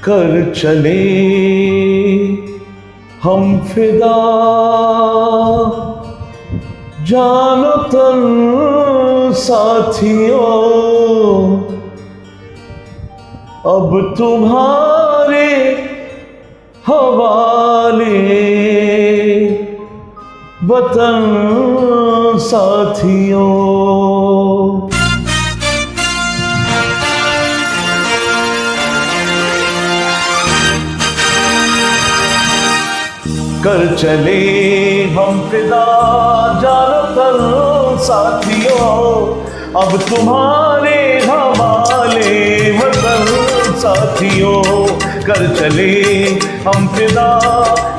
कर चले हम फिदा, जानो तन साथियों अब तुम्हारे हवाले वतन साथियों। कर चले हम फिदा, जानो तन साथियों अब तुम्हारे हवाले वतन साथियों। कर चले हम फिदा,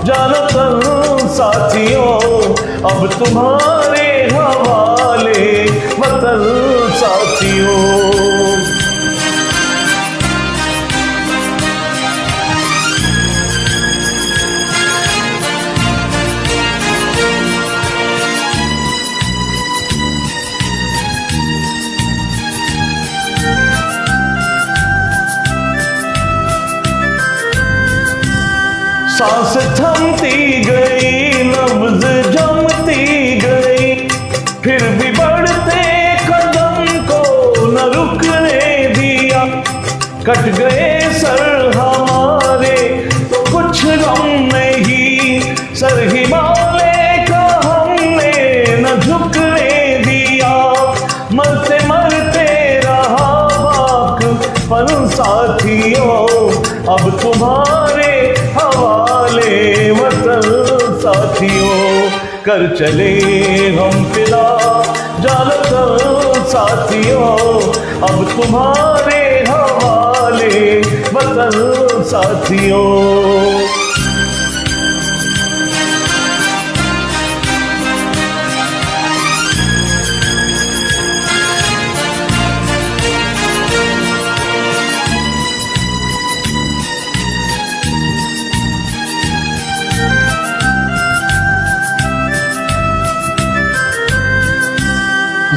जानो तन साथियों अब तुम्हारे हवाले वतन साथियों। सांस थमती गई, नब्ज जमती गई, फिर भी बढ़ते कदम को न रुकने दिया। कट गए सर हमारे तो कुछ गम नहीं, सर हिमालय का हमने न झुकने दिया। मरते मरते रहा बाक पर साथियों अब तुम्हारे हवाले वतन साथियों। कर चले हम फिदा, जानो तन साथियों अब तुम्हारे हवाले वतन साथियों।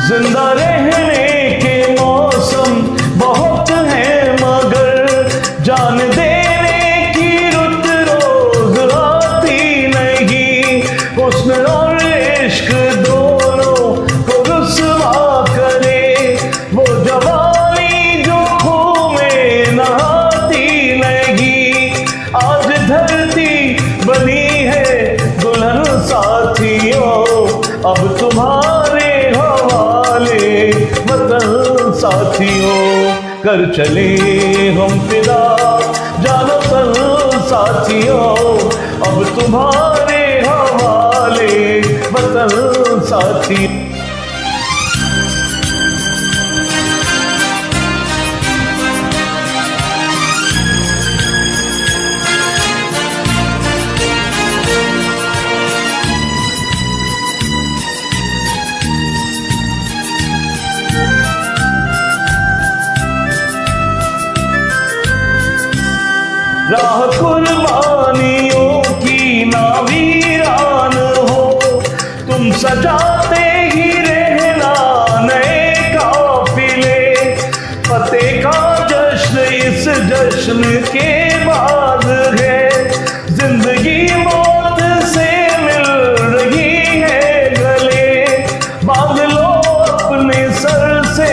जिंदा रहने के मौसम बहुत हैं मगर जान देने की रुत रोज आती नहीं। हुस्न और इश्क दोनों को रुसवा करे वो जवानी जो खून में नहाती नहीं। आज धरती बनी है दुल्हन साथियों अब तुम्हारे वतन साथियों। कर चले हम फिदा, जानो तन साथियों अब तुम्हारे हवाले वतन साथी। राह कुर्बानियों की ना वीरान हो, तुम सजाते ही रहना नए काफिले। फतेह का जश्न इस जश्न के बाद है, जिंदगी मौत से मिल रही है गले। बांध लो अपने सर से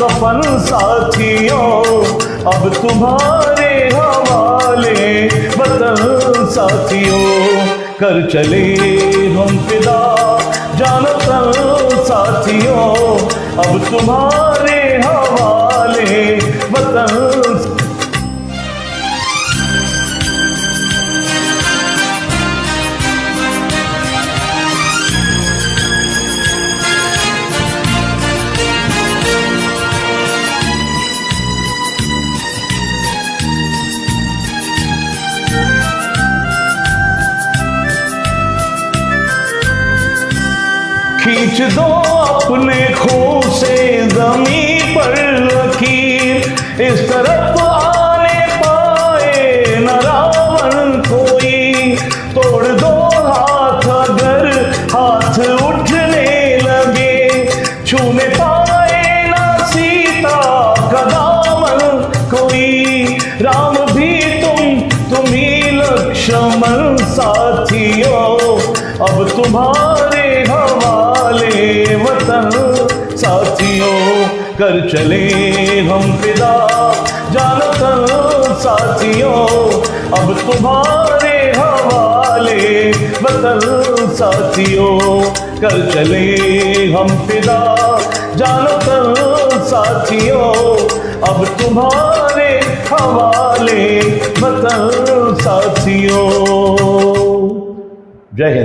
कफन साथियों अब तुम्हारे हवाले वतन साथियों। कर चले हम फिदा, जानो तन साथियों अब तुम्हारे हवाले वतन। खींच दो अपने खून से ज़मीं पर लकीर, इस तरफ आने पाए न रावण कोई। तोड़ दो हाथ अगर हाथ उठने लगे, छूने पाए न सीता का दामन कोई। राम भी तो तुम्हारे हवाले वतन साथियों, कर चले हम फिदा जानतन साथियों, अब तुम्हारे हवाले वतन साथियों, कर चले हम फिदा जानतन साथियों, अब तुम्हारे हवाले वतन साथियों। जय हिंद।